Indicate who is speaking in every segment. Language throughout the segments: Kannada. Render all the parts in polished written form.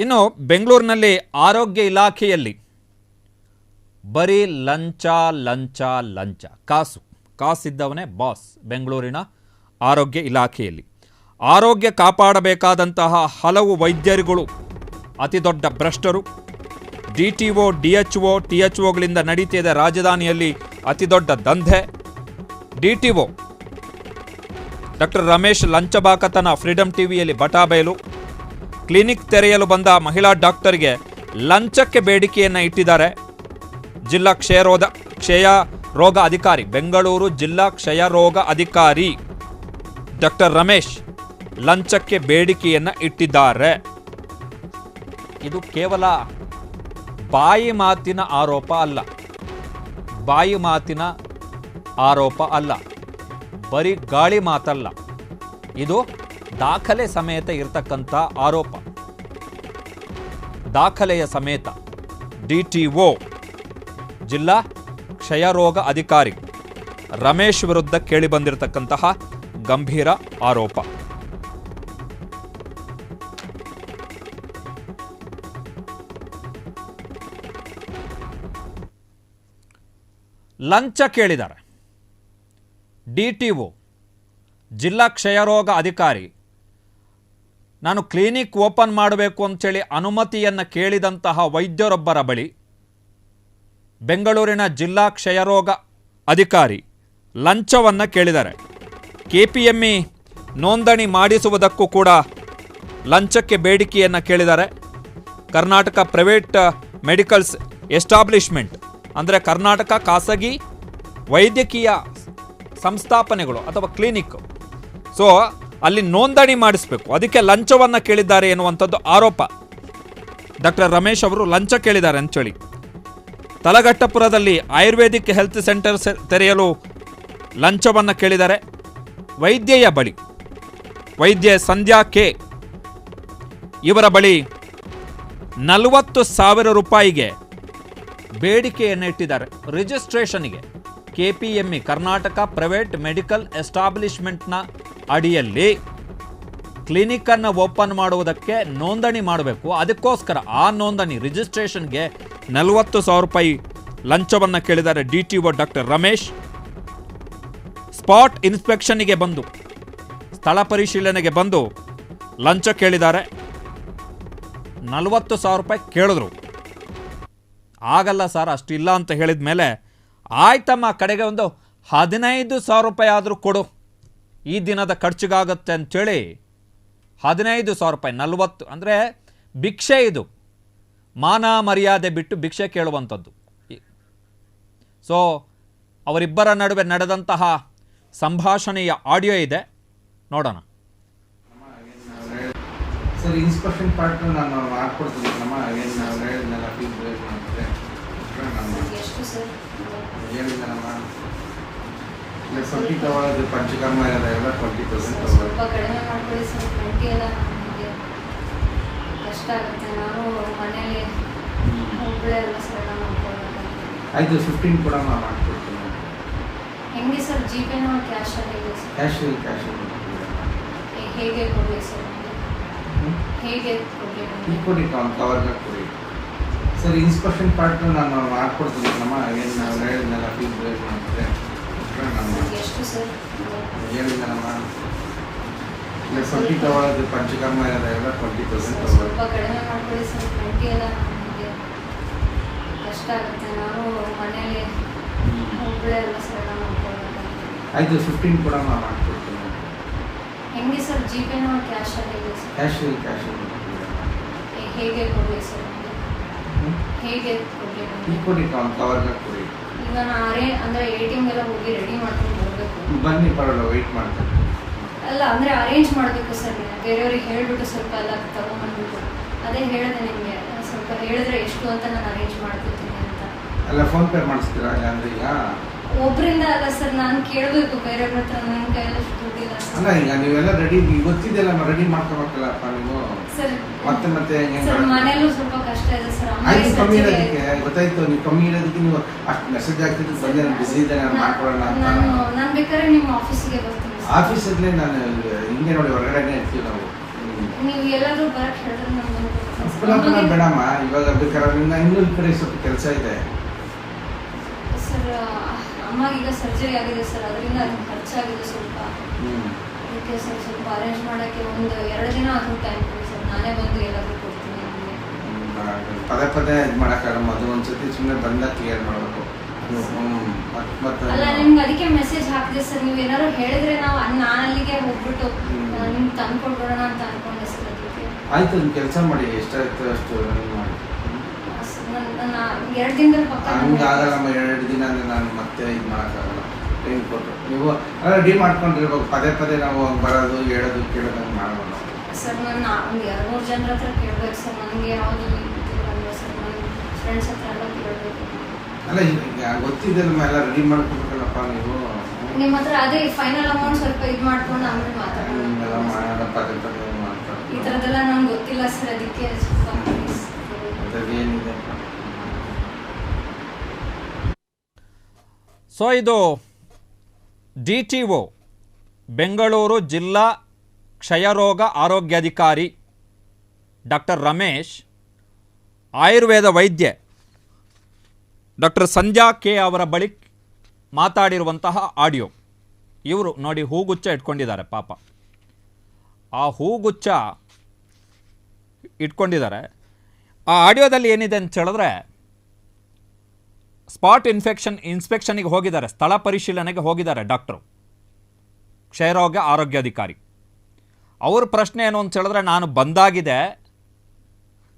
Speaker 1: ಇನ್ನು ಬೆಂಗಳೂರಿನಲ್ಲಿ ಆರೋಗ್ಯ ಇಲಾಖೆಯಲ್ಲಿ ಬರೀ ಲಂಚ ಲಂಚ ಲಂಚ ಕಾಸಿದ್ದವನೇ ಬಾಸ್. ಬೆಂಗಳೂರಿನ ಆರೋಗ್ಯ ಇಲಾಖೆಯಲ್ಲಿ ಆರೋಗ್ಯ ಕಾಪಾಡಬೇಕಾದಂತಹ ಹಲವು ವೈದ್ಯರುಗಳು ಅತಿ ದೊಡ್ಡ ಭ್ರಷ್ಟರು. DTO, DHO, THOಗಳಿಂದ ನಡೀತಿದೆ ರಾಜಧಾನಿಯಲ್ಲಿ ಅತಿ ದೊಡ್ಡ ದಂಧೆ. DTO ಡಾಕ್ಟರ್ ರಮೇಶ್ ಲಂಚಬಾಕತನ ಫ್ರೀಡಂ ಟಿವಿಯಲ್ಲಿ ಬಟಾಬಯಲು. ಕ್ಲಿನಿಕ್ ತೆರೆಯಲು ಬಂದ ಮಹಿಳಾ ಡಾಕ್ಟರ್ಗೆ ಲಂಚಕ್ಕೆ ಬೇಡಿಕೆಯನ್ನು ಇಟ್ಟಿದ್ದಾರೆ. ಜಿಲ್ಲಾ ಕ್ಷಯ ರೋಗ ಅಧಿಕಾರಿ, ಬೆಂಗಳೂರು ಜಿಲ್ಲಾ ಕ್ಷಯ ರೋಗ ಅಧಿಕಾರಿ ಡಾಕ್ಟರ್ ರಮೇಶ್ ಲಂಚಕ್ಕೆ ಬೇಡಿಕೆಯನ್ನು ಇಟ್ಟಿದ್ದಾರೆ. ಇದು ಕೇವಲ ಬಾಯಿ ಮಾತಿನ ಆರೋಪ ಅಲ್ಲ, ಬರೀ ಗಾಳಿ ಮಾತಲ್ಲ, ಇದು ದಾಖಲೆ ಸಮೇತ ಇರತಕ್ಕಂಥ ಆರೋಪ. ದಾಖಲೆಯ ಸಮೇತ DTO ಜಿಲ್ಲಾ ಕ್ಷಯರೋಗ ಅಧಿಕಾರಿ ರಮೇಶ್ ವಿರುದ್ಧ ಕೇಳಿಬಂದಿರತಕ್ಕಂತಹ ಗಂಭೀರ ಆರೋಪ. ಲಂಚ ಕೇಳಿದ್ದಾರೆ. DTO ಜಿಲ್ಲಾ ಕ್ಷಯರೋಗ ಅಧಿಕಾರಿ ನಾನು ಕ್ಲಿನಿಕ್ ಓಪನ್ ಮಾಡಬೇಕು ಅಂತೇಳಿ ಅನುಮತಿಯನ್ನು ಕೇಳಿದಂತಹ ವೈದ್ಯರೊಬ್ಬರ ಬಳಿ ಬೆಂಗಳೂರಿನ ಜಿಲ್ಲಾ ಕ್ಷಯರೋಗ ಅಧಿಕಾರಿ ಲಂಚವನ್ನು ಕೇಳಿದ್ದಾರೆ. KPME ನೋಂದಣಿ ಮಾಡಿಸುವುದಕ್ಕೂ ಕೂಡ ಲಂಚಕ್ಕೆ ಬೇಡಿಕೆಯನ್ನು ಕೇಳಿದ್ದಾರೆ. ಕರ್ನಾಟಕ ಪ್ರೈವೇಟ್ ಮೆಡಿಕಲ್ಸ್ ಎಸ್ಟಾಬ್ಲಿಷ್ಮೆಂಟ್ ಅಂದರೆ ಕರ್ನಾಟಕ ಖಾಸಗಿ ವೈದ್ಯಕೀಯ ಸಂಸ್ಥಾಪನೆಗಳು ಅಥವಾ ಕ್ಲಿನಿಕ್, ಸೊ ಅಲ್ಲಿ ನೋಂದಣಿ ಮಾಡಿಸಬೇಕು, ಅದಕ್ಕೆ ಲಂಚವನ್ನು ಕೇಳಿದ್ದಾರೆ ಎನ್ನುವಂಥದ್ದು ಆರೋಪ. ಡಾಕ್ಟರ್ ರಮೇಶ್ ಅವರು ಲಂಚ ಕೇಳಿದ್ದಾರೆ ಅಂತೇಳಿ ತಲಘಟ್ಟಪುರದಲ್ಲಿ ಆಯುರ್ವೇದಿಕ್ ಹೆಲ್ತ್ ಸೆಂಟರ್ ತೆರೆಯಲು ಲಂಚವನ್ನು ಕೇಳಿದ್ದಾರೆ. ವೈದ್ಯೆಯ ಬಳಿ, ವೈದ್ಯೆ ಸಂಧ್ಯಾ ಕೆ ಇವರ ಬಳಿ 40,000 ರೂಪಾಯಿಗೆ ಬೇಡಿಕೆಯನ್ನು ಇಟ್ಟಿದ್ದಾರೆ ರಿಜಿಸ್ಟ್ರೇಷನ್ಗೆ. KPME ಕರ್ನಾಟಕ ಪ್ರೈವೇಟ್ ಮೆಡಿಕಲ್ ಎಸ್ಟಾಬ್ಲಿಷ್ಮೆಂಟ್ನ ಅಡಿಯಲ್ಲಿ ಕ್ಲಿನಿಕನ್ನು ಓಪನ್ ಮಾಡುವುದಕ್ಕೆ ನೋಂದಣಿ ಮಾಡಬೇಕು. ಅದಕ್ಕೋಸ್ಕರ ಆ ನೋಂದಣಿ ರಿಜಿಸ್ಟ್ರೇಷನ್ಗೆ 40,000 ರೂಪಾಯಿ ಲಂಚವನ್ನು ಕೇಳಿದ್ದಾರೆ DTO ಡಾಕ್ಟರ್ ರಮೇಶ್. ಸ್ಪಾಟ್ ಇನ್ಸ್ಪೆಕ್ಷನ್ಗೆ ಬಂದು, ಸ್ಥಳ ಪರಿಶೀಲನೆಗೆ ಬಂದು ಲಂಚ ಕೇಳಿದ್ದಾರೆ. 40,000 ರೂಪಾಯಿ ಕೇಳಿದ್ರು. ಆಗಲ್ಲ ಸರ್, ಅಷ್ಟಿಲ್ಲ ಅಂತ ಹೇಳಿದ ಮೇಲೆ ಆಯ್ತಮ್ಮ, ಕಡೆಗೆ ಒಂದು 15,000 ರೂಪಾಯಿ ಆದರೂ ಕೊಡು, ಈ ದಿನದ ಖರ್ಚಿಗಾಗತ್ತೆ ಅಂಥೇಳಿ 15,000 ರೂಪಾಯಿ. 40 ಅಂದರೆ ಭಿಕ್ಷೆ, ಇದು ಮಾನ ಮರ್ಯಾದೆ ಬಿಟ್ಟು ಭಿಕ್ಷೆ ಕೇಳುವಂಥದ್ದು. ಸೊ ಅವರಿಬ್ಬರ ನಡುವೆ ನಡೆದಂತಹ ಸಂಭಾಷಣೆಯ ಆಡಿಯೋ ಇದೆ, ನೋಡೋಣ.
Speaker 2: ಸರ್, ಇನ್ಸ್ಪೆಕ್ಷನ್ ಪಾರ್ಟ್ ನಾನು ಮಾಡ್ಕೊಡ್ತೀನಿ ನಮ್ಮ ಹೇಳಿದ್ನಲ್ಲ ಫೀಸ್ ರೇಟ್ ಮಾಡಿದ್ರೆ
Speaker 3: ಎಷ್ಟು ಸರ್
Speaker 2: ಹೇಳಿಲ್ಲ ನಮ್ಮ 20 ತಗೊಳ್ಳೋದು ಪಂಚಕರ್ಮ ಎಲ್ಲ 20%
Speaker 3: ಸ್ವಲ್ಪ ಕಡಿಮೆ ಮಾಡ್ಕೊಳ್ಳಿ ಸರ್. 20 ಎಲ್ಲ ನಮಗೆ ಕಷ್ಟ ಆಗುತ್ತೆ. ನಾನು ಮನೇಲಿ ಒಬ್ಬಳೇ ಅಲ್ಲ ಸರ್, ನಾನು ಮಾಡ್ಕೊಳ್ಬೇಕು.
Speaker 2: ಆಯಿತು, 15 ಕೂಡ ಮಾಡ್ಕೊಡ್ತೀನಿ.
Speaker 3: ಹೆಂಗೆ ಸರ್, GPೇನೋ ಕ್ಯಾಶಲ್ಲಿ ಇದೆ ಸರ್?
Speaker 2: ಕ್ಯಾಶ್
Speaker 3: ಹೇಗೆ ಕೊಡಲಿ ಸರ್? ಹೇಗೆ ಕೊಡಲಿ?
Speaker 2: ಈ ಕೊಡಿ, ಕವರ್ಗೆ ಕೊಡಿ ಸರ್. ಇನ್ಸ್ಪೆಕ್ಷನ್ ಪಾರ್ಟ್ ನಾನು ಮಾಡ್ಕೊಡ್ತೀನಿ ನಮ್ಮ ಹೇಳಿದ್ನಲ್ಲ ಫೀಸ್ ರೇಟ್ ಮಾಡಿದ್ರೆ
Speaker 3: ಎಷ್ಟು ಸರ್?
Speaker 2: ಹೇಳಿಲ್ಲ ನಮ್ಮ 20 ತಗೊಳ್ಳೋದು ಪಂಚಕರ್ಮ ಎಲ್ಲ 20%
Speaker 3: ಸ್ವಲ್ಪ ಕಡಿಮೆ ಮಾಡ್ಕೊಳ್ಳಿ ಸರ್. 20 ಎಲ್ಲ ನಮಗೆ ಕಷ್ಟ ಆಗುತ್ತೆ. ನಾನು ಮನೇಲಿ ಒಬ್ಬಳೇ ಅಲ್ಲ ಸರ್, ನಾನು ಮಾಡ್ಕೊಳ್ಬೇಕು.
Speaker 2: ಆಯಿತು, 15 ಕೂಡ ಮಾಡ್ಕೊಡ್ತೀನಿ.
Speaker 3: ಹೆಂಗೆ ಸರ್, GPೇನೋ ಕ್ಯಾಶಲ್ಲಿ ಇದೆ ಸರ್?
Speaker 2: ಕ್ಯಾಶ್
Speaker 3: ಹೇಗೆ ಕೊಡಲಿ ಸರ್? ಹೇಗೆ ಕೊಡಲಿ?
Speaker 2: ಈ ಕೊಡಿ, ಕವರ್ಗೆ ಕೊಡಿ.
Speaker 3: ಈಗ ನಾನು ಅಂದರೆ ATM ಎಲ್ಲ ಹೋಗಿ ರೆಡಿ ಮಾಡ್ಕೊಂಡು ಬರಬೇಕು.
Speaker 2: ಬನ್ನಿ, ಪರವಾಗಿಲ್ಲ, ವೆಯ್ಟ್ ಮಾಡ್ತೀನಿ.
Speaker 3: ಅಲ್ಲ, ಅಂದರೆ ಅರೇಂಜ್ ಮಾಡಬೇಕು ಸರ್. ಬೇರೆಯವ್ರಿಗೆ ಹೇಳಿಬಿಟ್ಟು ಸ್ವಲ್ಪ ಎಲ್ಲ ತಗೊಂಡ್ಬಂದ್ಬಿಟ್ಟು ಅದೇ ಹೇಳಿದೆ ನಿಮಗೆ. ಸ್ವಲ್ಪ ಹೇಳಿದ್ರೆ ಎಷ್ಟು ಅಂತ ನಾನು ಅರೇಂಜ್ ಮಾಡ್ಕೊತೀನಿ ಅಂತ.
Speaker 2: ಅಲ್ಲ, ಫೋನ್ಪೇ ಮಾಡಿಸ್ತೀರಾ? ಅಂದರೆ ಈಗ
Speaker 3: ಒಬ್ಬರಿಂದ ಅಲ್ಲ ಸರ್, ನಾನು ಕೇಳಬೇಕು ಬೇರೆಯವ್ರ ಹತ್ರ. ನನ್ನ ಕೈಯಲ್ಲಿ ಅಷ್ಟು ದುಡ್ಡಿಲ್ಲ ಸರ್.
Speaker 2: ಅಲ್ಲ, ಈಗ ನೀವೆಲ್ಲ ರೆಡಿ ಗೊತ್ತಿದೆಲ್ಲ ರೆಡಿ ಮಾಡ್ಕೋಬೇಕಲ್ಲಪ್ಪ ನೀವು.
Speaker 3: ಸರ್
Speaker 2: ಮತ್ತೆ
Speaker 3: ಸರ್, ಮನೇಲೂ ಸ್ವಲ್ಪ ಕಷ್ಟ ಇದೆ ಸರ್.
Speaker 2: ಆಯ್ತು, ಕಮ್ಮಿ ಇರೋದಕ್ಕೆ ಗೊತ್ತಾಯ್ತು. ನೀವು ಕಮ್ಮಿ ಇರೋದಕ್ಕೆ ನೀವು ಅಷ್ಟು ಮೆಸೇಜ್ ಆಗ್ತಿದ್ದು ಬಂದೆ, ನಾನು ಬಿಸಿ ಇದ್ದೇನೆ, ನಾನು ಮಾಡ್ಕೊಳ್ಳೋಣ ಅಂತ.
Speaker 3: ನಾನು ಬೇಕಾದ್ರೆ ನಿಮ್ಮ ಆಫೀಸಿಗೆ ಬರ್ತೀನಿ.
Speaker 2: ಆಫೀಸಲ್ಲೇ ನಾನು ಹಿಂಗೆ ನೋಡಿ ಹೊರಗಡೆನೇ ಇರ್ತೀವಿ ನಾವು.
Speaker 3: ನೀವು ಎಲ್ಲಾದರೂ ಬರಕ್ಕೆ ಹೇಳಿದ್ರೆ ನಾನು
Speaker 2: ಪುನಃ ಬೇಡಮ್ಮ, ಇವಾಗ ಬೇಕಾದ್ರೆ ಇನ್ನೂ ಈ ಕಡೆ ಸ್ವಲ್ಪ ಕೆಲಸ ಇದೆ.
Speaker 3: ಸರ್ ಅಮ್ಮಗೀಗ ಸರ್ಜರಿ ಆಗಿದೆ ಸರ್, ಅದರಿಂದ ಅದು ಖರ್ಚಾಗಿದೆ ಸ್ವಲ್ಪ. ಅದಕ್ಕೆ ಸರ್ ಸ್ವಲ್ಪ ಅರೇಂಜ್ ಮಾಡೋಕ್ಕೆ ಒಂದು 2 ದಿನ ಆದರೂ ಟೈಮ್ ಕೊಡಿ ಸರ್, ನಾನೇ ಬಂದು ಎಲ್ಲಾದರೂ ಕೊಡ್ತೀನಿ ನಿಮಗೆ.
Speaker 2: ಪದೇ ಪದೇ ಇದು ಮಾಡೋಕ್ಕಾಗಲ್ಲ, ಅದು ಒಂದ್ಸತಿ ಸುಮ್ಮನೆ ಬಂದಾಗ ಕ್ಲಿಯರ್ ಮಾಡಬೇಕು.
Speaker 3: ಅಲ್ಲ ನಿಮ್ಗೆ ಅದಕ್ಕೆ ಮೆಸೇಜ್ ಹಾಕಿದೆ ಸರ್, ನೀವು ಏನಾದ್ರು ಹೇಳಿದ್ರೆ ನಾನು ಅಲ್ಲಿಗೆ ಹೋಗ್ಬಿಟ್ಟು ನಿಮ್ಗೆ ತಂದು ಕೊಡ್ಬಿಡೋಣ ಅಂತ ಅನ್ಕೊಂಡೆ ಸರ್. ಅದಕ್ಕೆ
Speaker 2: ಆಯ್ತು, ಒಂದು ಕೆಲಸ ಮಾಡಿ, ಎಷ್ಟಾಯ್ತು ಅಷ್ಟು ಮಾಡಿ.
Speaker 3: ನನ್ನ 2 ದಿನದಲ್ಲಿ ಪಕ್ಕ
Speaker 2: ಹಂಗೆ ಆಗಲ್ಲಮ್ಮ, 2 ದಿನ ಅಂದರೆ ನಾನು ಮತ್ತೆ ಇದು ಮಾಡೋಕ್ಕಾಗಲ್ಲ. ಟೈಮ್ ಕೊಟ್ಟು ನೀವು ರೆಡಿ ಮಾಡ್ಕೊಂಡಿರ್ಬೇಕು. ಪದೇ ಪದೇ ನಾವು ಬರೋದು ಹೇಳೋದು ಕೇಳೋದು ಹಂಗೆ ಮಾಡೋಣ
Speaker 3: ಸರ್. ನಾನು ಒಂದು 2-3 ಜನರ ಹತ್ರ ಕೇಳ್ಬೇಕು ಸರ್, ನನಗೆ ಯಾವುದು ಸರ್, ನನ್ನ ಫ್ರೆಂಡ್ಸ್ ಹತ್ರ ಎಲ್ಲ ಕೇಳಬೇಕು.
Speaker 2: ಅಲ್ಲ ಈಗ ಗೊತ್ತಿದ್ದಲ್ಲ, ಎಲ್ಲ ರೆಡಿ ಮಾಡ್ಕೊಬೇಕಲ್ಲಪ್ಪ ನೀವು.
Speaker 3: ನಿಮ್ಮ ಹತ್ರ ಅದೇ ಫೈನಲ್ ಅಮೌಂಟ್ ಸ್ವಲ್ಪ ಇದು ಮಾಡ್ಕೊಂಡು ಆಮೇಲೆ ಮಾತಾಡೋಣ. ಈ ಥರದ್ದೆಲ್ಲ ನಂಗೆ ಗೊತ್ತಿಲ್ಲ ಸರ್, ಅದಕ್ಕೆ
Speaker 2: ಏನಿದೆ.
Speaker 1: ಸೊ ಇದು DTO ಬೆಂಗಳೂರು ಜಿಲ್ಲಾ ಕ್ಷಯರೋಗ ಆರೋಗ್ಯಾಧಿಕಾರಿ ಡಾಕ್ಟರ್ ರಮೇಶ್, ಆಯುರ್ವೇದ ವೈದ್ಯೆ ಡಾಕ್ಟರ್ ಸಂಧ್ಯಾ ಕೆ ಅವರ ಬಳಿ ಮಾತಾಡಿರುವಂತಹ ಆಡಿಯೋ. ಇವರು ನೋಡಿ ಹೂಗುಚ್ಚ ಇಟ್ಕೊಂಡಿದ್ದಾರೆ, ಪಾಪ ಆ ಹೂಗುಚ್ಚ ಇಟ್ಕೊಂಡಿದ್ದಾರೆ. ಆ ಆಡಿಯೋದಲ್ಲಿ ಏನಿದೆ ಅಂತ ಹೇಳಿದ್ರೆ, ಸ್ಪಾಟ್ ಇನ್ಸ್ಪೆಕ್ಷನ್ಗೆ ಹೋಗಿದ್ದಾರೆ, ಸ್ಥಳ ಪರಿಶೀಲನೆಗೆ ಹೋಗಿದ್ದಾರೆ ಡಾಕ್ಟ್ರು, ಕ್ಷಯರೋಗ ಆರೋಗ್ಯಾಧಿಕಾರಿ. ಅವ್ರ ಪ್ರಶ್ನೆ ಏನು ಅಂತ ಹೇಳಿದ್ರೆ, ನಾನು ಬಂದಾಗಿದೆ,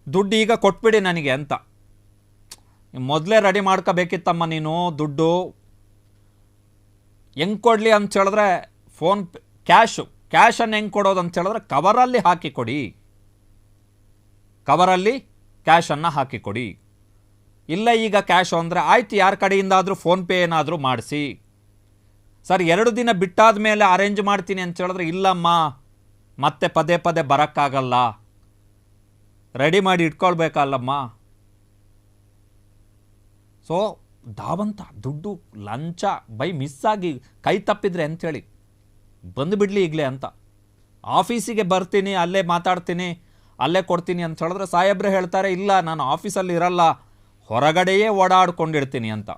Speaker 1: ದುಡ್ಡು ಈಗ ಕೊಟ್ಬಿಡಿ ನನಗೆ ಅಂತ. ಮೊದಲೇ ರೆಡಿ ಮಾಡ್ಕೋಬೇಕಿತ್ತಮ್ಮ ನೀನು, ದುಡ್ಡು ಹೆಂಗೆ ಕೊಡಲಿ ಅಂತ ಹೇಳಿದ್ರೆ, ಫೋನ್ ಪೇ ಕ್ಯಾಶನ್ನು ಹೆಂಗೆ ಕೊಡೋದು ಅಂತ ಹೇಳಿದ್ರೆ, ಕವರಲ್ಲಿ ಹಾಕಿ ಕೊಡಿ, ಕವರಲ್ಲಿ ಕ್ಯಾಶನ್ನು ಹಾಕಿ ಕೊಡಿ. ಇಲ್ಲ ಈಗ ಕ್ಯಾಶು ಅಂದರೆ ಆಯ್ತು, ಯಾರ ಕಡೆಯಿಂದಾದರೂ ಫೋನ್ಪೇ ಏನಾದರೂ ಮಾಡಿಸಿ. ಸರ್ 2 ದಿನ ಬಿಟ್ಟಾದ ಮೇಲೆ ಅರೇಂಜ್ ಮಾಡ್ತೀನಿ ಅಂತ ಹೇಳಿದ್ರೆ, ಇಲ್ಲಮ್ಮ ಮತ್ತೆ ಪದೇ ಪದೇ ಬರೋಕ್ಕಾಗಲ್ಲ, ರೆಡಿ ಮಾಡಿ ಇಟ್ಕೊಳ್ಬೇಕಲ್ಲಮ್ಮ. ಸೊ ಧಾವಂತ ದುಡ್ಡು ಲಂಚ ಬೈ ಮಿಸ್ಸಾಗಿ ಕೈ ತಪ್ಪಿದ್ರೆ ಅಂಥೇಳಿ ಬಂದುಬಿಡಲಿ ಈಗಲೇ ಅಂತ. ಆಫೀಸಿಗೆ ಬರ್ತೀನಿ, ಅಲ್ಲೇ ಮಾತಾಡ್ತೀನಿ, ಅಲ್ಲೇ ಕೊಡ್ತೀನಿ ಅಂತ ಹೇಳಿದ್ರೆ ಸಾಹೇಬ್ರೆ ಹೇಳ್ತಾರೆ, ಇಲ್ಲ ನಾನು ಆಫೀಸಲ್ಲಿ ಇರಲ್ಲ, ಹೊರಗಡೆಯೇ ಓಡಾಡ್ಕೊಂಡಿರ್ತೀನಿ ಅಂತ.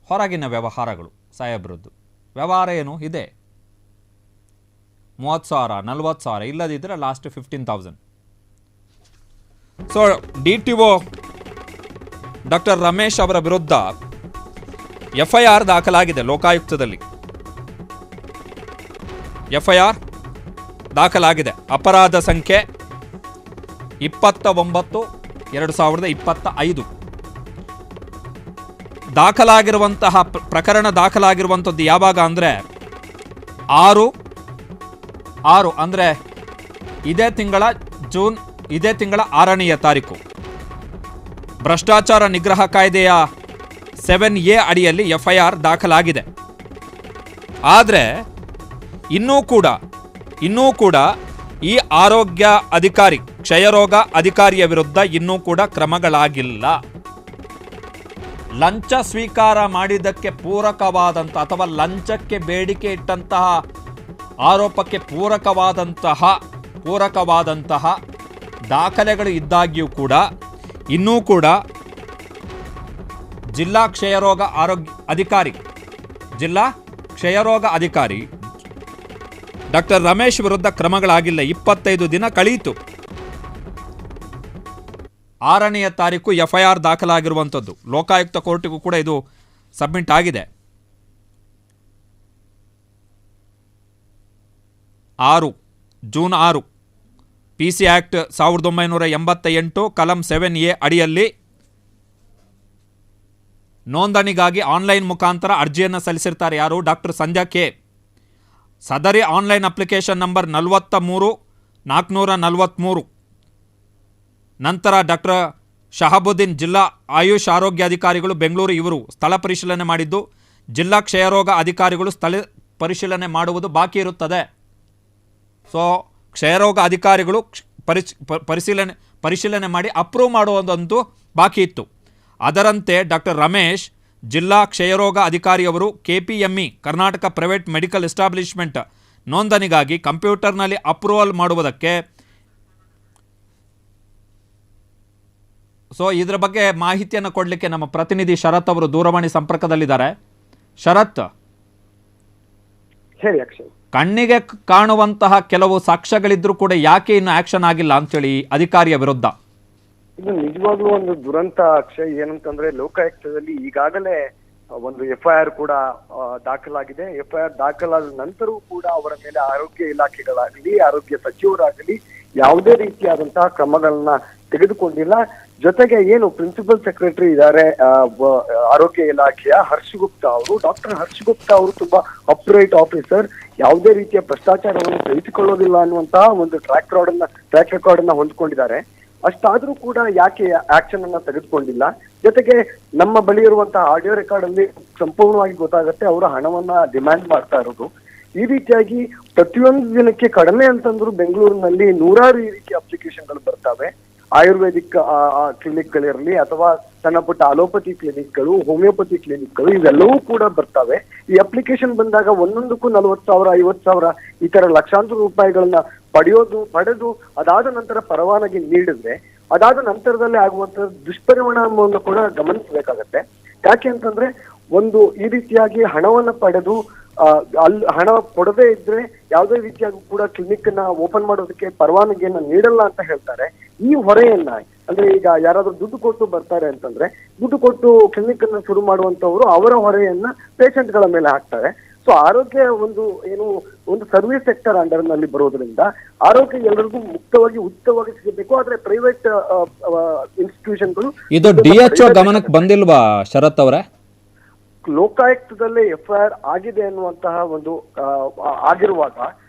Speaker 1: ಹೊರಗಿನ ವ್ಯವಹಾರಗಳು ಸಾಹೇಬ್ರದ್ದು. ವ್ಯವಹಾರ ಏನು ಇದೆ, 30,000 40,000, ಇಲ್ಲದಿದ್ದರೆ last 15,000. So DTO doctor Ramesh ಅವರ ವಿರುದ್ಧ FIR ದಾಖಲಾಗಿದೆ ಲೋಕಾಯುಕ್ತದಲ್ಲಿ. FIR ದಾಖಲಾಗಿದೆ. ಅಪರಾಧ ಸಂಖ್ಯೆ 29/2025. ದಾಖಲಾಗಿರುವಂತಹ ಪ್ರಕರಣ ದಾಖಲಾಗಿರುವಂಥದ್ದು ಯಾವಾಗ ಅಂದರೆ 6 ಅಂದರೆ ಇದೇ ತಿಂಗಳ 6ನೇ ತಾರೀಕು. ಭ್ರಷ್ಟಾಚಾರ ನಿಗ್ರಹ ಕಾಯ್ದೆಯ 7A ಅಡಿಯಲ್ಲಿ FIR ದಾಖಲಾಗಿದೆ. ಆದರೆ ಇನ್ನೂ ಕೂಡ ಈ ಆರೋಗ್ಯ ಅಧಿಕಾರಿ, ಕ್ಷಯರೋಗ ಅಧಿಕಾರಿಯ ವಿರುದ್ಧ ಇನ್ನೂ ಕೂಡ ಕ್ರಮಗಳಾಗಿಲ್ಲ. ಲಂಚ ಸ್ವೀಕಾರ ಮಾಡಿದ್ದಕ್ಕೆ ಪೂರಕವಾದಂಥ ಅಥವಾ ಲಂಚಕ್ಕೆ ಬೇಡಿಕೆ ಇಟ್ಟಂತಹ ಆರೋಪಕ್ಕೆ ಪೂರಕವಾದಂತಹ ದಾಖಲೆಗಳು ಇದ್ದಾಗ್ಯೂ ಕೂಡ ಇನ್ನೂ ಕೂಡ ಜಿಲ್ಲಾ ಕ್ಷಯರೋಗ ಅಧಿಕಾರಿ ಡಾಕ್ಟರ್ ರಮೇಶ್ ವಿರುದ್ಧ ಕ್ರಮಗಳಾಗಿಲ್ಲ. 25 ದಿನ ಕಳೆಯಿತು. 6ನೇ ತಾರೀಕು FIR ದಾಖಲಾಗಿರುವಂಥದ್ದು. ಲೋಕಾಯುಕ್ತ ಕೋರ್ಟಿಗೂ ಕೂಡ ಇದು ಸಬ್ಮಿಟ್ ಆಗಿದೆ. 6 ಜೂನ್ 6 PC ಆಕ್ಟ್ 1988 ಕಲಂ 7A ಅಡಿಯಲ್ಲಿ ನೋಂದಣಿಗಾಗಿ ಆನ್ಲೈನ್ ಮುಖಾಂತರ ಅರ್ಜಿಯನ್ನು ಸಲ್ಲಿಸಿರ್ತಾರೆ. ಯಾರು? ಡಾಕ್ಟರ್ ಸಂಧ್ಯಾ ಕೆ. ಸದರಿ ಆನ್ಲೈನ್ ಅಪ್ಲಿಕೇಶನ್ ನಂಬರ್ 43/443. ನಂತರ ಡಾಕ್ಟರ್ ಶಹಾಬುದ್ದೀನ್, ಜಿಲ್ಲಾ ಆಯುಷ್ ಆರೋಗ್ಯಾಧಿಕಾರಿಗಳು ಬೆಂಗಳೂರು, ಇವರು ಸ್ಥಳ ಪರಿಶೀಲನೆ ಮಾಡಿದ್ದು, ಜಿಲ್ಲಾ ಕ್ಷಯರೋಗ ಅಧಿಕಾರಿಗಳು ಸ್ಥಳ ಪರಿಶೀಲನೆ ಮಾಡುವುದು ಬಾಕಿ ಇರುತ್ತದೆ. ಸೊ ಕ್ಷಯರೋಗ ಅಧಿಕಾರಿಗಳು ಪರಿಶೀಲನೆ ಮಾಡಿ ಅಪ್ರೂವ್ ಮಾಡುವುದಂತೂ ಬಾಕಿ ಇತ್ತು. ಅದರಂತೆ ಡಾಕ್ಟರ್ ರಮೇಶ್, ಜಿಲ್ಲಾ ಕ್ಷಯರೋಗ ಅಧಿಕಾರಿಯವರು KPME Karnataka private medical establishment ನೋಂದಣಿಗಾಗಿ ಕಂಪ್ಯೂಟರ್ನಲ್ಲಿ ಅಪ್ರೂವಲ್ ಮಾಡುವುದಕ್ಕೆ ಸೊ ಇದ್ರ ಬಗ್ಗೆ ಮಾಹಿತಿಯನ್ನು ಕೊಡಲಿಕ್ಕೆ ನಮ್ಮ ಪ್ರತಿನಿಧಿ ಶರತ್ ಅವರು ದೂರವಾಣಿ ಸಂಪರ್ಕದಲ್ಲಿದ್ದಾರೆ. ಶರತ್,
Speaker 4: ಹೇಳಿ ಅಕ್ಷಯ್.
Speaker 1: ಕಣ್ಣಿಗೆ ಕಾಣುವಂತಹ ಕೆಲವು ಸಾಕ್ಷ್ಯಗಳಿದ್ರೂ ಕೂಡ ಯಾಕೆ ಇನ್ನು ಆಕ್ಷನ್ ಆಗಿಲ್ಲ ಅಂತೇಳಿ ಅಧಿಕಾರಿಯ ವಿರುದ್ಧ?
Speaker 4: ಇದು ನಿಜವಾಗ್ಲೂ ಒಂದು ದುರಂತ ಅಕ್ಷಯ್. ಏನಂತಂದ್ರೆ ಲೋಕಾಯುಕ್ತದಲ್ಲಿ ಈಗಾಗಲೇ ಒಂದು FIR ಕೂಡ ದಾಖಲಾಗಿದೆ. FIR ದಾಖಲಾದ ನಂತರವೂ ಕೂಡ ಅವರ ಮೇಲೆ ಆರೋಗ್ಯ ಇಲಾಖೆಗಳಾಗಲಿ ಆರೋಗ್ಯ ಸಚಿವರಾಗಲಿ ಯಾವುದೇ ರೀತಿಯಾದಂತಹ ಕ್ರಮಗಳನ್ನ ತೆಗೆದುಕೊಂಡಿಲ್ಲ. ಜೊತೆಗೆ ಏನು ಪ್ರಿನ್ಸಿಪಲ್ ಸೆಕ್ರೆಟರಿ ಇದ್ದಾರೆ ಆರೋಗ್ಯ ಇಲಾಖೆಯ ಡಾಕ್ಟರ್ ಹರ್ಷ್ ಗುಪ್ತಾ ಅವರು ತುಂಬಾ ಅಪ್ರೈಟ್ ಆಫೀಸರ್, ಯಾವುದೇ ರೀತಿಯ ಭ್ರಷ್ಟಾಚಾರವನ್ನು ಸಹಿಸಿಕೊಳ್ಳೋದಿಲ್ಲ ಅನ್ನುವಂತಹ ಒಂದು ಟ್ರ್ಯಾಕ್ ರೆಕಾರ್ಡ್ ಅನ್ನ ಹೊಂದ್ಕೊಂಡಿದ್ದಾರೆ. ಅಷ್ಟಾದ್ರೂ ಕೂಡ ಯಾಕೆ ಆಕ್ಷನ್ ಅನ್ನ ತೆಗೆದುಕೊಂಡಿಲ್ಲ? ಜೊತೆಗೆ ನಮ್ಮ ಬಳಿ ಇರುವಂತಹ ಆಡಿಯೋ ರೆಕಾರ್ಡ್ ಅಲ್ಲಿ ಸಂಪೂರ್ಣವಾಗಿ ಗೊತ್ತಾಗುತ್ತೆ ಅವರು ಹಣವನ್ನ ಡಿಮ್ಯಾಂಡ್ ಮಾಡ್ತಾ ಇರೋದು. ಈ ರೀತಿಯಾಗಿ ಪ್ರತಿಯೊಂದು ದಿನಕ್ಕೆ ಕಡಿಮೆ ಅಂತಂದ್ರು ಬೆಂಗಳೂರಿನಲ್ಲಿ ನೂರಾರು ಈ ರೀತಿಯ ಅಪ್ಲಿಕೇಶನ್ಗಳು ಬರ್ತವೆ. ಆಯುರ್ವೇದಿಕ್ ಕ್ಲಿನಿಕ್ಗಳಿರಲಿ ಅಥವಾ ಸಣ್ಣ ಪುಟ್ಟ ಅಲೋಪತಿ ಕ್ಲಿನಿಕ್ಗಳು, ಹೋಮಿಯೋಪತಿ ಕ್ಲಿನಿಕ್ಗಳು ಇವೆಲ್ಲವೂ ಕೂಡ ಬರ್ತವೆ. ಈ ಅಪ್ಲಿಕೇಶನ್ ಬಂದಾಗ ಒಂದೊಂದಕ್ಕೂ 40,000 50,000 ಈ ತರ ಲಕ್ಷಾಂತರ ರೂಪಾಯಿಗಳನ್ನ ಪಡೆದು ಅದಾದ ನಂತರ ಪರವಾನಗಿ ನೀಡಿದ್ರೆ ಅದಾದ ನಂತರದಲ್ಲಿ ಆಗುವಂತಹ ದುಷ್ಪರಿಣಾಮವನ್ನು ಕೂಡ ಗಮನಿಸಬೇಕಾಗತ್ತೆ. ಯಾಕೆ ಅಂತಂದ್ರೆ ಒಂದು ಈ ರೀತಿಯಾಗಿ ಹಣವನ್ನ ಪಡೆದು ಹಣ ಕೊಡದೇ ಇದ್ರೆ ಯಾವುದೇ ರೀತಿಯಾಗಿ ಕೂಡ ಕ್ಲಿನಿಕ್ ನ ಓಪನ್ ಮಾಡೋದಕ್ಕೆ ಪರವಾನಗಿಯನ್ನ ನೀಡಲ್ಲ ಅಂತ ಹೇಳ್ತಾರೆ. ಈ ಹೊರೆಯನ್ನ ಅಂದ್ರೆ ಈಗ ಯಾರಾದ್ರೂ ದುಡ್ಡು ಕೊಟ್ಟು ಬರ್ತಾರೆ ಅಂತಂದ್ರೆ ದುಡ್ಡು ಕೊಟ್ಟು ಕ್ಲಿನಿಕ್ ಅನ್ನ ಶುರು ಮಾಡುವಂತವ್ರು ಅವರ ಹೊರೆಯನ್ನ ಪೇಷಂಟ್ ಗಳ ಮೇಲೆ ಹಾಕ್ತಾರೆ. ಸೊ ಆರೋಗ್ಯ ಒಂದು ಸರ್ವಿಸ್ ಸೆಕ್ಟರ್ ಅಂಡರ್ ನಲ್ಲಿ ಬರೋದ್ರಿಂದ ಆರೋಗ್ಯ ಎಲ್ಲರಿಗೂ ಮುಕ್ತವಾಗಿ ಉಚಿತವಾಗಿ ಸಿಗಬೇಕು. ಆದ್ರೆ ಪ್ರೈವೇಟ್ ಇನ್ಸ್ಟಿಟ್ಯೂಷನ್ಗಳು
Speaker 1: ಇದು DHO ಗಮನಕ್ಕೆ ಬಂದಿಲ್ವಾ ಶರತ್ ಅವರೇ?
Speaker 4: ಲೋಕಾಯುಕ್ತದಲ್ಲೇ FIR ಆಗಿದೆ ಅನ್ನುವಂತಹ ಒಂದು ಆಗಿರುವಾಗ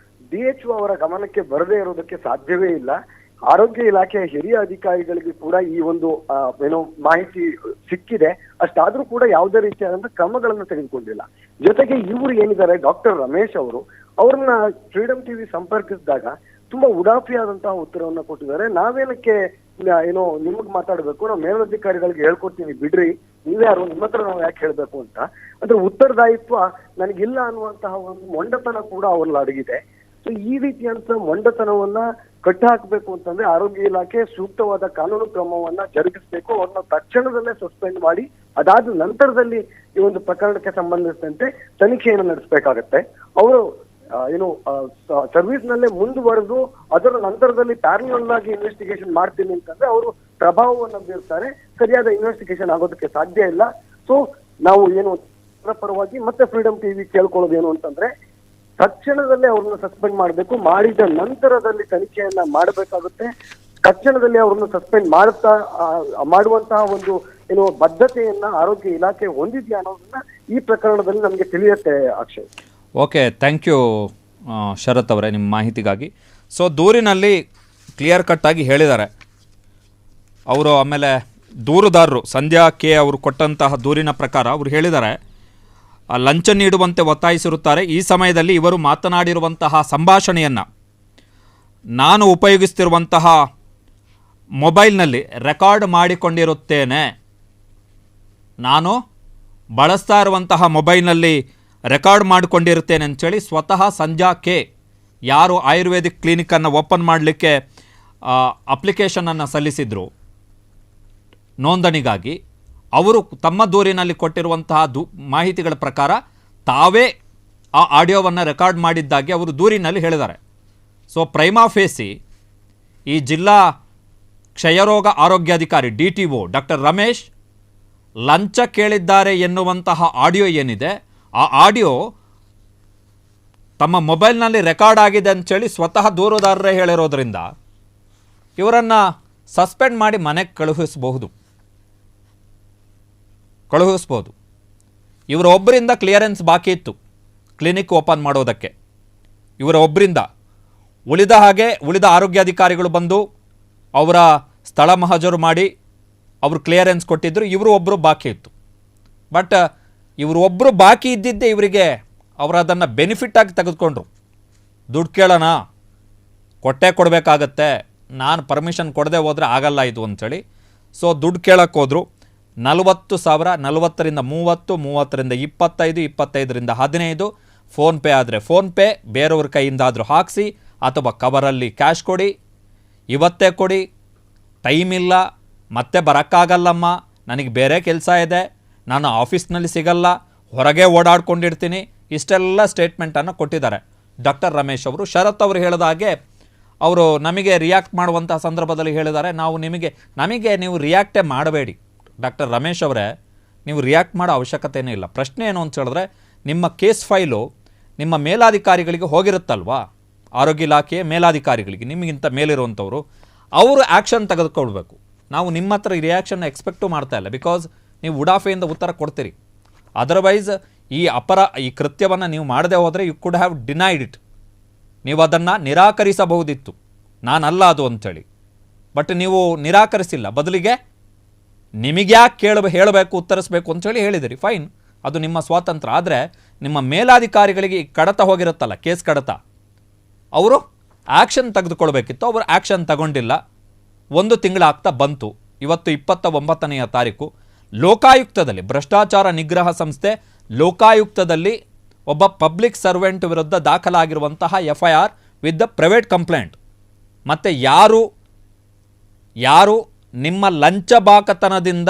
Speaker 4: DHO ಅವರ ಗಮನಕ್ಕೆ ಬರದೇ ಇರೋದಕ್ಕೆ ಸಾಧ್ಯವೇ ಇಲ್ಲ. ಆರೋಗ್ಯ ಇಲಾಖೆಯ ಹಿರಿಯ ಅಧಿಕಾರಿಗಳಿಗೆ ಕೂಡ ಈ ಒಂದು ಮಾಹಿತಿ ಸಿಕ್ಕಿದೆ. ಅಷ್ಟಾದ್ರೂ ಕೂಡ ಯಾವುದೇ ರೀತಿಯಾದಂತಹ ಕ್ರಮಗಳನ್ನು ತೆಗೆದುಕೊಂಡಿಲ್ಲ. ಜೊತೆಗೆ ಇವರು ಏನಿದ್ದಾರೆ ಡಾಕ್ಟರ್ ರಮೇಶ್ ಅವ್ರನ್ನ ಫ್ರೀಡಮ್ ಟಿವಿ ಸಂಪರ್ಕಿಸಿದಾಗ ತುಂಬಾ ಉಡಾಫಿಯಾದಂತಹ ಉತ್ತರವನ್ನ ಕೊಟ್ಟಿದ್ದಾರೆ. ನಾವೇನಕ್ಕೆ ನಿಮಗ್ ಮಾತಾಡ್ಬೇಕು, ನಾವು ಮೇಲಧಿಕಾರಿಗಳಿಗೆ ಹೇಳ್ಕೊಡ್ತೀವಿ ಬಿಡ್ರಿ, ನೀವ್ಯಾರು, ನಿಮ್ಮ ಹತ್ರ ನಾವು ಯಾಕೆ ಹೇಳ್ಬೇಕು ಅಂತ. ಅಂದ್ರೆ ಉತ್ತರದಾಯಿತ್ವ ನನಗಿಲ್ಲ ಅನ್ನುವಂತಹ ಒಂದು ಮೊಂಡತನ ಕೂಡ ಅವ್ರಲ್ಲಿ ಅಡಗಿದೆ. ಸೊ ಈ ರೀತಿಯಂತ ಮೊಂಡತನವನ್ನ ಕಟ್ಟಿ ಹಾಕಬೇಕು ಅಂತಂದ್ರೆ ಆರೋಗ್ಯ ಇಲಾಖೆ ಸೂಕ್ತವಾದ ಕಾನೂನು ಕ್ರಮವನ್ನ ಜರುಗಿಸಬೇಕು. ಅವ್ರನ್ನ ತಕ್ಷಣದಲ್ಲೇ ಸಸ್ಪೆಂಡ್ ಮಾಡಿ ಅದಾದ ನಂತರದಲ್ಲಿ ಈ ಒಂದು ಪ್ರಕರಣಕ್ಕೆ ಸಂಬಂಧಿಸಿದಂತೆ ತನಿಖೆಯನ್ನು ನಡೆಸಬೇಕಾಗತ್ತೆ. ಅವರು ಸರ್ವಿಸ್ ನಲ್ಲೇ ಮುಂದುವರೆದು ಅದರ ನಂತರದಲ್ಲಿ ಪ್ಯಾರಲಲ್ ಆಗಿ ಇನ್ವೆಸ್ಟಿಗೇಷನ್ ಮಾಡ್ತೀನಿ ಅಂತಂದ್ರೆ ಅವರು ಪ್ರಭಾವವನ್ನು ಬೀರ್ತಾರೆ. ಸರಿಯಾದ ಇನ್ವೆಸ್ಟಿಗೇಷನ್ ಆಗೋದಕ್ಕೆ ಸಾಧ್ಯ ಇಲ್ಲ. ಸೊ ನಾವು ಪರವಾಗಿ ಮತ್ತೆ ಫ್ರೀಡಮ್ ಟಿವಿ ಕೇಳ್ಕೊಳ್ಳೋದು ಏನು ಅಂತಂದ್ರೆ ತಕ್ಷಣದಲ್ಲೇ ಅವ್ರನ್ನ ಸಸ್ಪೆಂಡ್ ಮಾಡಬೇಕು. ಮಾಡಿದ ನಂತರದಲ್ಲಿ ತನಿಖೆಯನ್ನ ಮಾಡಬೇಕಾಗುತ್ತೆ. ತಕ್ಷಣದಲ್ಲಿ ಅವ್ರನ್ನ ಸಸ್ಪೆಂಡ್ ಮಾಡುವಂತಹ ಒಂದು ಬದ್ಧತೆಯನ್ನ ಆರೋಗ್ಯ ಇಲಾಖೆ ಹೊಂದಿದ್ಯಾ ಅನ್ನೋದನ್ನ ಈ ಪ್ರಕರಣದಲ್ಲಿ ನಮಗೆ ತಿಳಿಯುತ್ತೆ ಅಕ್ಷಯ್.
Speaker 1: ಓಕೆ, ಥ್ಯಾಂಕ್ ಯು ಶರತ್ ಅವರೇ ನಿಮ್ಮ ಮಾಹಿತಿಗಾಗಿ. ಸೊ ದೂರಿನಲ್ಲಿ ಕ್ಲಿಯರ್ ಕಟ್ಟಾಗಿ ಹೇಳಿದ್ದಾರೆ ಅವರು. ಆಮೇಲೆ ದೂರುದಾರರು ಸಂಧ್ಯಾ ಕೆ ಅವರು ಕೊಟ್ಟಂತಹ ದೂರಿನ ಪ್ರಕಾರ ಅವರು ಹೇಳಿದ್ದಾರೆ ಲಂಚ ನೀಡುವಂತೆ ಒತ್ತಾಯಿಸಿರುತ್ತಾರೆ. ಈ ಸಮಯದಲ್ಲಿ ಇವರು ಮಾತನಾಡಿರುವಂತಹ ಸಂಭಾಷಣೆಯನ್ನು ನಾನು ಉಪಯೋಗಿಸ್ತಿರುವಂತಹ ಮೊಬೈಲ್ನಲ್ಲಿ ರೆಕಾರ್ಡ್ ಮಾಡಿಕೊಂಡಿರುತ್ತೇನೆ. ನಾನು ಬಳಸ್ತಾ ಇರುವಂತಹ ಮೊಬೈಲ್ನಲ್ಲಿ ರೆಕಾರ್ಡ್ ಮಾಡಿಕೊಂಡಿರುತ್ತೇನೆ ಅಂಥೇಳಿ ಸ್ವತಃ ಸಂಧ್ಯಾ ಕೆ ಯಾರು ಆಯುರ್ವೇದಿಕ್ ಕ್ಲಿನಿಕನ್ನು ಓಪನ್ ಮಾಡಲಿಕ್ಕೆ ಅಪ್ಲಿಕೇಶನನ್ನು ಸಲ್ಲಿಸಿದರು ನೋಂದಣಿಗಾಗಿ, ಅವರು ತಮ್ಮ ದೂರಿನಲ್ಲಿ ಕೊಟ್ಟಿರುವಂತಹ ಮಾಹಿತಿಗಳ ಪ್ರಕಾರ ತಾವೇ ಆ ಆಡಿಯೋವನ್ನು ರೆಕಾರ್ಡ್ ಮಾಡಿದ್ದಾಗಿ ಅವರು ದೂರಿನಲ್ಲಿ ಹೇಳಿದ್ದಾರೆ. ಸೊ ಪ್ರೈಮಾ ಫೇಸಿ ಈ ಜಿಲ್ಲಾ ಕ್ಷಯರೋಗ ಆರೋಗ್ಯಾಧಿಕಾರಿ DTO ಡಾಕ್ಟರ್ ರಮೇಶ್ ಲಂಚ ಕೇಳಿದ್ದಾರೆ ಎನ್ನುವಂತಹ ಆಡಿಯೋ ಏನಿದೆ ಆ ಆಡಿಯೋ ತಮ್ಮ ಮೊಬೈಲ್ನಲ್ಲಿ ರೆಕಾರ್ಡ್ ಆಗಿದೆ ಅಂಥೇಳಿ ಸ್ವತಃ ದೂರುದಾರರೇ ಹೇಳಿರೋದ್ರಿಂದ ಇವರನ್ನು ಸಸ್ಪೆಂಡ್ ಮಾಡಿ ಮನೆಗೆ ಕಳುಹಿಸ್ಬೋದು. ಇವರೊಬ್ಬರಿಂದ ಕ್ಲಿಯರೆನ್ಸ್ ಬಾಕಿ ಇತ್ತು ಕ್ಲಿನಿಕ್ ಓಪನ್ ಮಾಡೋದಕ್ಕೆ. ಇವರೊಬ್ಬರಿಂದ ಉಳಿದ ಆರೋಗ್ಯಾಧಿಕಾರಿಗಳು ಬಂದು ಅವರ ಸ್ಥಳ ಮಹಜರು ಮಾಡಿ ಅವರು ಕ್ಲಿಯರೆನ್ಸ್ ಕೊಟ್ಟಿದ್ದರು. ಇವರು ಒಬ್ಬರು ಬಾಕಿ ಇತ್ತು. ಬಟ್ ಇವರು ಒಬ್ಬರು ಬಾಕಿ ಇದ್ದಿದ್ದೇ ಇವರಿಗೆ ಅವರು ಅದನ್ನು ಬೆನಿಫಿಟ್ಟಾಗಿ ತೆಗೆದುಕೊಂಡ್ರು. ದುಡ್ಡು ಕೇಳೋಣ, ಕೊಡಬೇಕಾಗತ್ತೆ, ನಾನು ಪರ್ಮಿಷನ್ ಕೊಡದೆ ಹೋದರೆ ಆಗಲ್ಲ ಇದು ಅಂಥೇಳಿ. ಸೊ ದುಡ್ಡು ಕೇಳಕ್ಕೆ ಹೋದರು. 40,000, 40ರಿಂದ 30, 30ರಿಂದ 25, 25ರಿಂದ 15, ಫೋನ್ಪೇ ಆದರೆ ಫೋನ್ಪೇ, ಬೇರೆಯವ್ರ ಕೈಯಿಂದಾದರೂ ಹಾಕಿಸಿ ಅಥವಾ ಕವರಲ್ಲಿ ಕ್ಯಾಶ್ ಕೊಡಿ, ಇವತ್ತೇ ಕೊಡಿ, ಟೈಮ್ ಇಲ್ಲ, ಮತ್ತೆ ಬರೋಕ್ಕಾಗಲ್ಲಮ್ಮ, ನನಗೆ ಬೇರೆ ಕೆಲಸ ಇದೆ, ನಾನು ಆಫೀಸ್ನಲ್ಲಿ ಸಿಗಲ್ಲ, ಹೊರಗೆ ಓಡಾಡ್ಕೊಂಡಿರ್ತೀನಿ, ಇಷ್ಟೆಲ್ಲ ಸ್ಟೇಟ್ಮೆಂಟನ್ನು ಕೊಟ್ಟಿದ್ದಾರೆ ಡಾಕ್ಟರ್ ರಮೇಶ್ ಅವರು. ಶರತ್ ಅವರು ಹೇಳಿದ ಹಾಗೆ ಅವರು ನಮಗೆ ರಿಯಾಕ್ಟ್ ಮಾಡುವಂಥ ಸಂದರ್ಭದಲ್ಲಿ ಹೇಳಿದ್ದಾರೆ, ನಮಗೆ ನೀವು ರಿಯಾಕ್ಟೇ ಮಾಡಬೇಡಿ ಡಾಕ್ಟರ್ ರಮೇಶ್ ಅವರೇ, ನೀವು ರಿಯಾಕ್ಟ್ ಮಾಡೋ ಅವಶ್ಯಕತೆಯೇ ಇಲ್ಲ. ಪ್ರಶ್ನೆ ಏನು ಅಂತ ಹೇಳಿದ್ರೆ, ನಿಮ್ಮ ಕೇಸ್ ಫೈಲು ನಿಮ್ಮ ಮೇಲಾಧಿಕಾರಿಗಳಿಗೆ ಹೋಗಿರುತ್ತಲ್ವಾ, ಆರೋಗ್ಯ ಇಲಾಖೆಯ ಮೇಲಾಧಿಕಾರಿಗಳಿಗೆ, ನಿಮಗಿಂತ ಮೇಲಿರುವಂಥವ್ರು, ಅವರು ಆ್ಯಕ್ಷನ್ ತೆಗೆದುಕೊಳ್ಬೇಕು. ನಾವು ನಿಮ್ಮ ಹತ್ರ ರಿಯಾಕ್ಷನ್ ಎಕ್ಸ್ಪೆಕ್ಟು ಮಾಡ್ತಾ ಇಲ್ಲ, ಬಿಕಾಸ್ ನೀವು ಉಡಾಫೆಯಿಂದ ಉತ್ತರ ಕೊಡ್ತೀರಿ. ಅದರ್ವೈಸ್ ಈ ಕೃತ್ಯವನ್ನು ನೀವು ಮಾಡದೆ ಹೋದರೆ you could have denied it, ನೀವು ಅದನ್ನು ನಿರಾಕರಿಸಬಹುದಿತ್ತು, ನಾನಲ್ಲ ಅದು ಅಂಥೇಳಿ. ಬಟ್ ನೀವು ನಿರಾಕರಿಸಿಲ್ಲ, ಬದಲಿಗೆ ನಿಮಗ್ಯಾಕೆ ಹೇಳಬೇಕು, ಉತ್ತರಿಸಬೇಕು ಅಂಥೇಳಿ ಹೇಳಿದಿರಿ. ಫೈನ್, ಅದು ನಿಮ್ಮ ಸ್ವಾತಂತ್ರ್ಯ. ಆದರೆ ನಿಮ್ಮ ಮೇಲಾಧಿಕಾರಿಗಳಿಗೆ ಈ ಕಡತ ಹೋಗಿರುತ್ತಲ್ಲ, ಕೇಸ್ ಕಡತ, ಅವರು ಆ್ಯಕ್ಷನ್ ತೆಗೆದುಕೊಳ್ಬೇಕಿತ್ತು, ಅವರು ಆ್ಯಕ್ಷನ್ ತಗೊಂಡಿಲ್ಲ. 1 ತಿಂಗಳಾಗ್ತಾ ಬಂತು. ಇವತ್ತು 29ನೇ ತಾರೀಕು. ಲೋಕಾಯುಕ್ತದಲ್ಲಿ, ಭ್ರಷ್ಟಾಚಾರ ನಿಗ್ರಹ ಸಂಸ್ಥೆ ಲೋಕಾಯುಕ್ತದಲ್ಲಿ ಒಬ್ಬ ಪಬ್ಲಿಕ್ ಸರ್ವೆಂಟ್ ವಿರುದ್ಧ ದಾಖಲಾಗಿರುವಂತಹ FIR with the private complaint. ಮತ್ತು ಯಾರು ನಿಮ್ಮ ಲಂಚಬಾಕತನದಿಂದ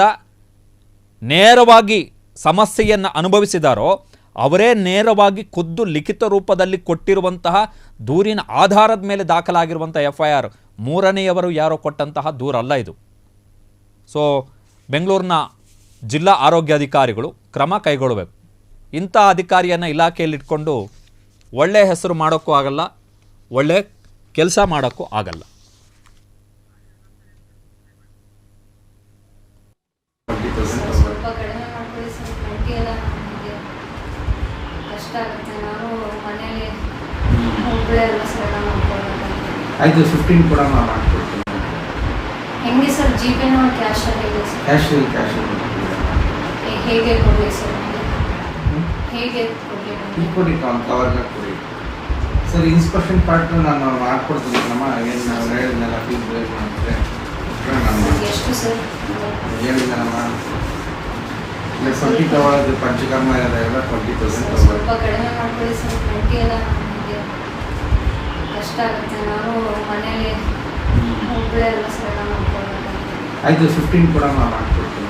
Speaker 1: ನೇರವಾಗಿ ಸಮಸ್ಯೆಯನ್ನು ಅನುಭವಿಸಿದಾರೋ ಅವರೇ ನೇರವಾಗಿ ಖುದ್ದು ಲಿಖಿತ ರೂಪದಲ್ಲಿ ಕೊಟ್ಟಿರುವಂತಹ ದೂರಿನ ಆಧಾರದ ಮೇಲೆ ದಾಖಲಾಗಿರುವಂಥ FIR, 3ನೇಯವರು ಯಾರೋ ಕೊಟ್ಟಂತಹ ದೂರಲ್ಲ ಇದು. ಸೊ ಬೆಂಗಳೂರಿನ ಜಿಲ್ಲಾ ಆರೋಗ್ಯಾಧಿಕಾರಿಗಳು ಕ್ರಮ ಕೈಗೊಳ್ಳಬೇಕು. ಇಂಥ ಅಧಿಕಾರಿಯನ್ನು ಇಲಾಖೆಯಲ್ಲಿ ಇಟ್ಕೊಂಡು ಒಳ್ಳೆಯ ಹೆಸರು ಮಾಡೋಕ್ಕೂ ಆಗಲ್ಲ, ಒಳ್ಳೆ ಕೆಲಸ ಮಾಡೋಕ್ಕೂ ಆಗಲ್ಲ.
Speaker 3: ಸ್ವಲ್ಪ ಕಡಿಮೆ ಮಾಡ್ಕೊಳ್ಳಿ ಸರ್. 20 ಎಲ್ಲ ನನಗೆ ಕಷ್ಟ ಆಗುತ್ತೆ. ನಾನು ಮನೇಲಿ ಒಬ್ಬಳೇ ಅಲ್ಲ ಸರ್, ಎಲ್ಲ ಮಾಡ್ಕೊಳ್ಳೋದು.
Speaker 2: ಆಯಿತು, 15 ಕೂಡ ಮಾಡ್ಕೊಡ್ತೀನಿ.
Speaker 3: ಹೆಂಗೆ ಸರ್, ಜಿಪೇನೋ ಕ್ಯಾಶಲ್ಲಿ ಇದೆ ಸರ್?
Speaker 2: ಕ್ಯಾಶ್
Speaker 3: ಹೇಗೆ ಕೊಡಲಿ ಸರ್? ಹೇಗೆ ಕೊಡಲಿ?
Speaker 2: ಈ ಕೊಡಿ, ಕವರ್ನ ಕೊಡಿ ಸರ್. ಇನ್ಸ್ಪೆಕ್ಷನ್ ಪಾರ್ಟ್ ನಾನು ಮಾಡ್ಕೊಡ್ತೀನಿ ನಮ್ಮ, ಏನು ನಾವು ಹೇಳಿದ್ನಲ್ಲ ಫೀಸ್ ರೇಟ್ ಮಾಡಿದ್ರೆ ನಾನು
Speaker 3: ಎಷ್ಟು ಸರ್
Speaker 2: ಹೇಳಿದ್ನಮ್ಮ. ಇಲ್ಲ 20 ತಗೊಳ್ಳೋದು, ಪಂಚಕರ್ಮ ಎಲ್ಲ 20%
Speaker 3: ಸ್ವಲ್ಪ ಕಡಿಮೆ ಮಾಡ್ಕೊಳ್ಳಿ ಸರ್. 20 ಎಲ್ಲ ನನಗೆ ಕಷ್ಟ ಆಗುತ್ತೆ. ನಾನು ಮನೇಲಿ ಒಬ್ಬಳೇ ಅಲ್ಲ ಸರ್, ಎಲ್ಲ ಮಾಡ್ಕೊಳ್ಳೋದು.
Speaker 2: ಆಯಿತು, 15 ಕೂಡ ಮಾಡ್ಕೊಡ್ತೀನಿ.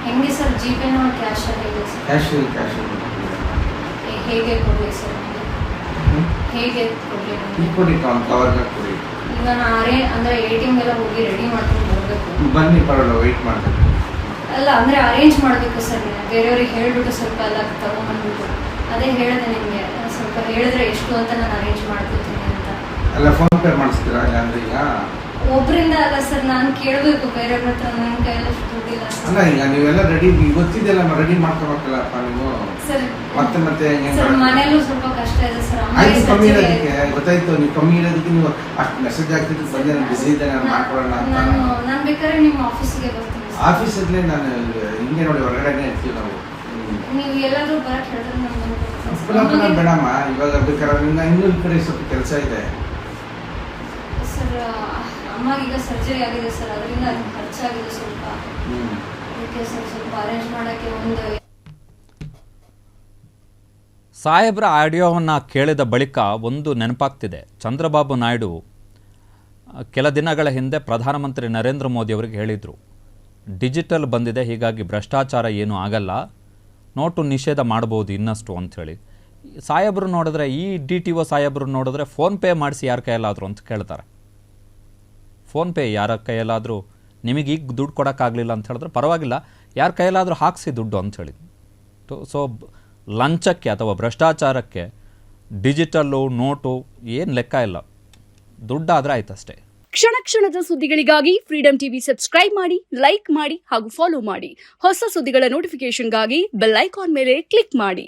Speaker 3: ಹೆಂಗೆ ಸರ್, ಜಿಪೇನೋ ಕ್ಯಾಶಲ್ಲಿ ಇದೆ ಸರ್?
Speaker 2: ಕ್ಯಾಶ್
Speaker 3: ಹೇಗೆ ಕೊಡಲಿ ಸರ್? ಹೇಗೆ ಕೊಡಲಿ?
Speaker 2: ಈ ಕೊಡಿ, ಕವರ್ನ ಕೊಡಿ.
Speaker 3: ಈಗ ನಾನು ಅಂದರೆ ATM ಎಲ್ಲ ಹೋಗಿ ರೆಡಿ ಮಾಡ್ಕೊಂಡು ಬರಬೇಕು.
Speaker 2: ಬನ್ನಿ, ಪರವಾಗಿಲ್ಲ, ವೆಯ್ಟ್ ಮಾಡ್ತೀನಿ.
Speaker 3: ಅಲ್ಲ ಅಂದರೆ ಅರೇಂಜ್ ಮಾಡಬೇಕು ಸರ್. ಬೇರೆಯವ್ರಿಗೆ ಹೇಳಿಬಿಟ್ಟು ಸ್ವಲ್ಪ ಎಲ್ಲ ತಗೊಂಡ್ಬಂದ್ಬಿಟ್ಟು ಅದೇ ಹೇಳಿದೆ ನಿಮಗೆ, ಸ್ವಲ್ಪ ಹೇಳಿದ್ರೆ ಎಷ್ಟು ಅಂತ ನಾನು ಅರೇಂಜ್ ಮಾಡ್ಕೊತೀನಿ ಅಂತ.
Speaker 2: ಅಲ್ಲ, ಫೋನ್ ಪೇ ಮಾಡಿಸ್ತೀರಾ? ಅಂದರೆ ಈಗ
Speaker 3: ಒಬ್ಬರಿಂದ ಅಲ್ಲ ಸರ್, ನಾನು ಕೇಳಬೇಕು ಬೇರೆಯವ್ರ ಹತ್ರ, ನನ್ನ ಕೈಯಲ್ಲಿ ದುಡ್ಡಿಲ್ಲ ಸರ್.
Speaker 2: ಅಲ್ಲ, ಈಗ ನೀವೆಲ್ಲ ರೆಡಿ ಗೊತ್ತಿದೆಯಲ್ಲ, ರೆಡಿ ಮಾಡ್ಕೋಬೇಕಲ್ಲಪ್ಪ ನೀವು.
Speaker 3: ಸರ್
Speaker 2: ಮತ್ತೆ
Speaker 3: ಸರ್ ಮನೇಲೂ ಸ್ವಲ್ಪ ಕಷ್ಟ ಇದೆ ಸರ್.
Speaker 2: ಆಯ್ತು, ಕಮ್ಮಿ ಇರೋದಕ್ಕೆ ಗೊತ್ತಾಯ್ತು. ನೀವು ಕಮ್ಮಿ ಇರೋದಕ್ಕೆ ನೀವು ಅಷ್ಟು ಮೆಸೇಜ್ ಆಗ್ತಿದ್ದು ಬಂದೆ, ನಾನು ಬಿಸಿ ಇದ್ದೆ, ನಾನು ಮಾಡ್ಕೊಳ್ಳೋಣ ಅಂತ.
Speaker 3: ನಾನು ಬೇಕಾದ್ರೆ ನಿಮ್ಮ ಆಫೀಸಿಗೆ ಬರ್ತೀನಿ.
Speaker 2: ಆಫೀಸಲ್ಲೇ ನಾನು ಹಿಂಗೆ ನೋಡಿ ಹೊರಗಡೆನೇ ಇರ್ತೀವಿ ನಾವು.
Speaker 3: ನೀವು ಎಲ್ಲಾದರೂ ಬರಕ್ಕೆ ಹೇಳಿದ್ರೆ
Speaker 2: ನಾನು ಬೇಡಮ್ಮ, ಇವಾಗ ಬೇಕಾದ್ರೆ ಇನ್ನೂ ಈ ಕಡೆ ಸ್ವಲ್ಪ ಕೆಲಸ ಇದೆ
Speaker 3: ಸರ್. ಅಮ್ಮಗೀಗ ಸರ್ಜರಿ ಆಗಿದೆ ಸರ್, ಅದರಿಂದ ಅದು ಖರ್ಚಾಗಿದೆ ಸ್ವಲ್ಪ. ಅದಕ್ಕೆ ಸರ್ ಸ್ವಲ್ಪ ಅರೇಂಜ್ ಮಾಡೋಕ್ಕೆ ಒಂದು.
Speaker 1: ಸಾಹೇಬ್ರ ಆಡಿಯೋವನ್ನು ಕೇಳಿದ ಬಳಿಕ ಒಂದು ನೆನಪಾಗ್ತಿದೆ. ಚಂದ್ರಬಾಬು ನಾಯ್ಡು ಕೆಲ ದಿನಗಳ ಹಿಂದೆ ಪ್ರಧಾನಮಂತ್ರಿ ನರೇಂದ್ರ ಮೋದಿ ಅವರಿಗೆ ಹೇಳಿದರು, ಡಿಜಿಟಲ್ ಬಂದಿದೆ, ಹೀಗಾಗಿ ಭ್ರಷ್ಟಾಚಾರ ಏನೂ ಆಗಲ್ಲ, ನೋಟು ನಿಷೇಧ ಮಾಡ್ಬೋದು ಇನ್ನಷ್ಟು ಅಂಥೇಳಿ. ಸಾಹೇಬರು ನೋಡಿದ್ರೆ, ಈ DTO ಸಾಹೇಬರು ನೋಡಿದ್ರೆ ಫೋನ್ಪೇ ಮಾಡಿಸಿ ಯಾರ ಕೈಯಲ್ಲಾದರೂ ಅಂತ ಕೇಳ್ತಾರೆ. ಫೋನ್ಪೇ ಯಾರ ಕೈಯಲ್ಲಾದರೂ ನಿಮಗೆ ಈಗ ದುಡ್ಡು ಕೊಡೋಕ್ಕಾಗಲಿಲ್ಲ ಅಂತ ಹೇಳಿದ್ರೆ ಪರವಾಗಿಲ್ಲ, ಯಾರ ಕೈಯಲ್ಲಾದರೂ ಹಾಕಿಸಿ ದುಡ್ಡು ಅಂಥೇಳಿ. ಸೊ ಲಂಚಕ್ಕೆ ಅಥವಾ ಭ್ರಷ್ಟಾಚಾರಕ್ಕೆ ಡಿಜಿಟಲ್ಲು ನೋಟು ಏನು ಲೆಕ್ಕ ಇಲ್ಲ, ದುಡ್ಡಾದರೆ ಆಯ್ತಷ್ಟೇ.
Speaker 5: ಕ್ಷಣ ಕ್ಷಣದ ಸುದ್ದಿಗಳಿಗಾಗಿ ಫ್ರೀಡಂ ಟಿವಿ ಸಬ್ಸ್ಕ್ರೈಬ್ ಮಾಡಿ, ಲೈಕ್ ಮಾಡಿ ಹಾಗೂ ಫಾಲೋ ಮಾಡಿ. ಹೊಸ ಸುದ್ದಿಗಳ ನೋಟಿಫಿಕೇಶನ್ಗಾಗಿ ಬೆಲ್ ಐಕಾನ್ ಮೇಲೆ ಕ್ಲಿಕ್ ಮಾಡಿ.